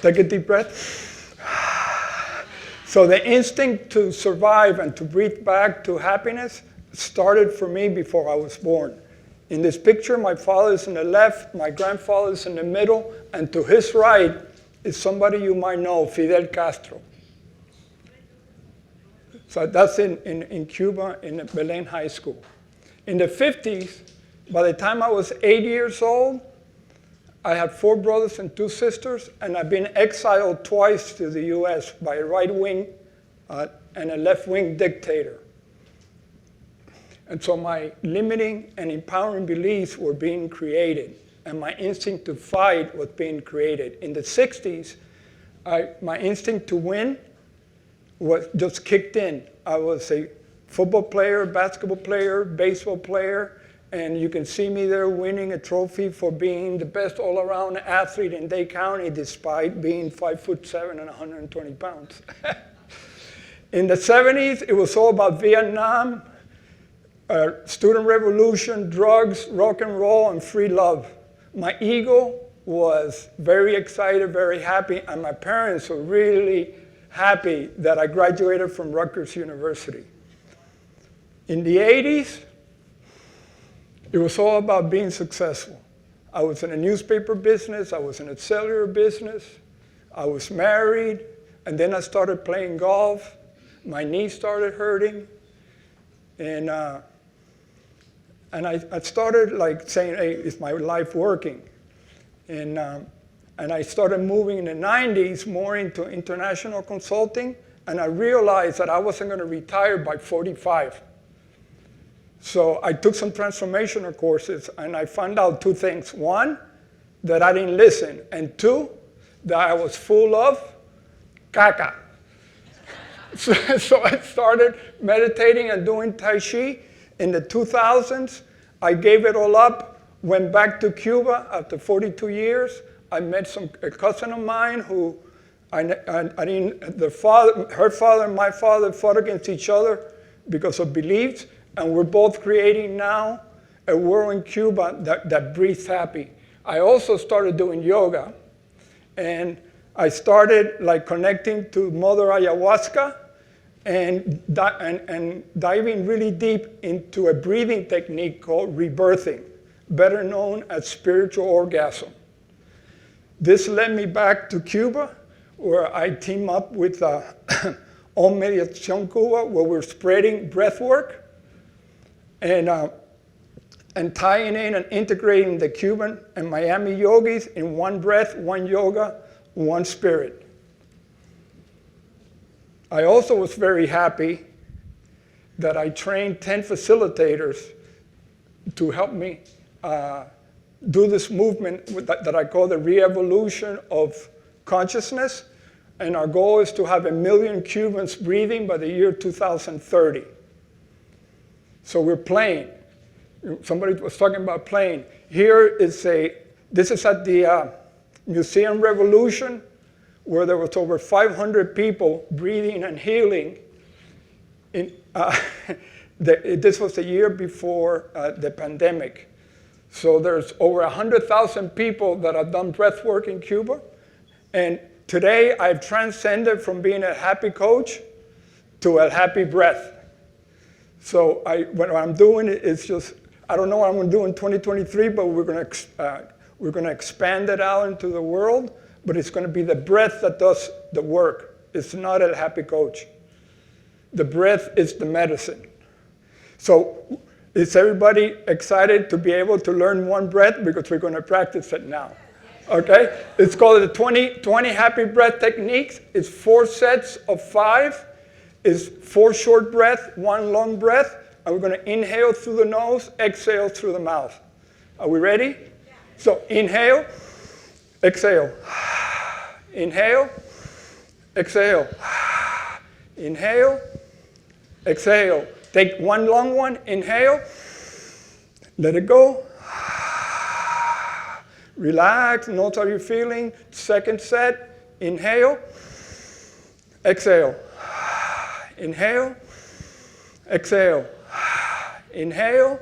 Take a deep breath. So the instinct to survive and to breathe back to happiness started for me before I was born. In this picture, my father is in the left, my grandfather is in the middle, and to his right is somebody you might know, Fidel Castro. So that's in Cuba, in Belén High School. In the 50s, by the time I was 8 years old, I had 4 brothers and 2 sisters, and I've been exiled twice to the US by a right-wing and a left-wing dictator. And so my limiting and empowering beliefs were being created, and my instinct to fight was being created. In the 60s, my instinct to win was just kicked in. I was a football player, basketball player, baseball player, and you can see me there winning a trophy for being the best all-around athlete in Dade County, despite being 5'7" and 120 pounds. In the 70s, it was all about Vietnam, student revolution, drugs, rock and roll, and free love. My ego was very excited, very happy, and my parents were really happy that I graduated from Rutgers University. In the 80s, it was all about being successful. I was in a newspaper business, I was in a cellular business, I was married, and then I started playing golf. My knee started hurting, and I started like saying, hey, is my life working? And I started moving in the 90s more into international consulting, and I realized that I wasn't going to retire by 45. So I took some transformational courses, and I found out 2 things. 1, that I didn't listen, and 2, that I was full of caca. So I started meditating and doing Tai Chi. In the 2000s, I gave it all up, went back to Cuba after 42 years. I met a cousin of mine who, her father and my father fought against each other because of beliefs, and we're both creating now a world in Cuba that breathes happy. I also started doing yoga, and I started like connecting to Mother Ayahuasca and diving really deep into a breathing technique called rebirthing, better known as spiritual orgasm. This led me back to Cuba, where I team up with On Meditación Cuba, where we're spreading breath work and tying in and integrating the Cuban and Miami yogis in one breath, one yoga, one spirit. I also was very happy that I trained 10 facilitators to help me do this movement that I call the re-evolution of consciousness. And our goal is to have 1 million Cubans breathing by the year 2030. So we're playing. Somebody was talking about playing. This is at the Museum Revolution, where there was over 500 people breathing and healing. This was the year before the pandemic. So there's over 100,000 people that have done breath work in Cuba. And today I've transcended from being a happy coach to a happy breath. So what I'm doing is just, I don't know what I'm going to do in 2023, but we're going to expand it out into the world. But it's going to be the breath that does the work. It's not a happy coach. The breath is the medicine. So is everybody excited to be able to learn one breath? Because we're going to practice it now. Okay? It's called the 20 happy breath techniques. It's 4 sets of 5. It's 4 short breaths, 1 long breath. And we're going to inhale through the nose, exhale through the mouth. Are we ready? Yeah. So inhale, exhale. Inhale, exhale. Inhale, exhale. Take 1 long one, inhale. Let it go. Relax, notice how you're feeling. Second set, inhale, exhale. Inhale, exhale. Inhale,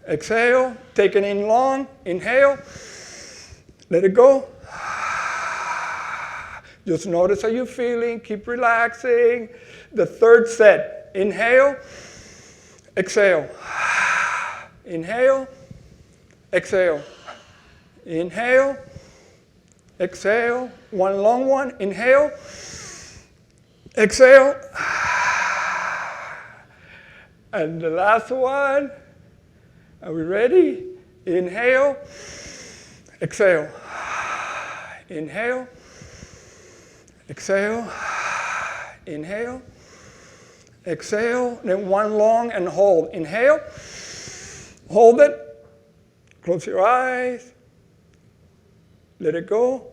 exhale. Take it in long, inhale. Let it go. Just notice how you're feeling. Keep relaxing. The third set. Inhale. Exhale. Inhale. Exhale. Inhale. Exhale. One long one. Inhale. Exhale. And the last one. Are we ready? Inhale. Exhale. Inhale. Exhale. Inhale. Exhale. Then one long and hold. Inhale. Hold it. Close your eyes. Let it go.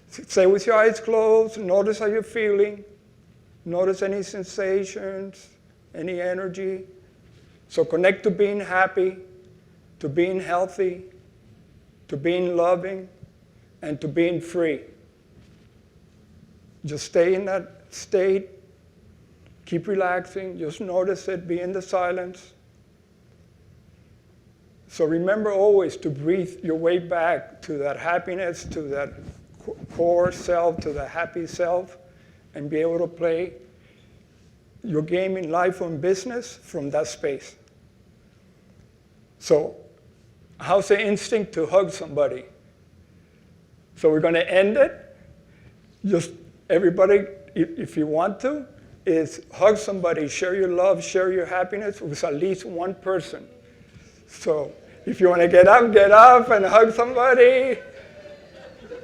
Stay with your eyes closed. Notice how you're feeling. Notice any sensations, any energy. So connect to being happy, to being healthy, to being loving, and to being free. Just stay in that state. Keep relaxing. Just notice it. Be in the silence. So remember always to breathe your way back to that happiness, to that core self, to the happy self, and be able to play your game in life or in business from that space. So how's the instinct to hug somebody? So we're going to end it. Just everybody, if you want to, is hug somebody, share your love, share your happiness with at least one person. So if you want to get up and hug somebody.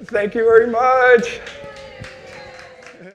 Thank you very much.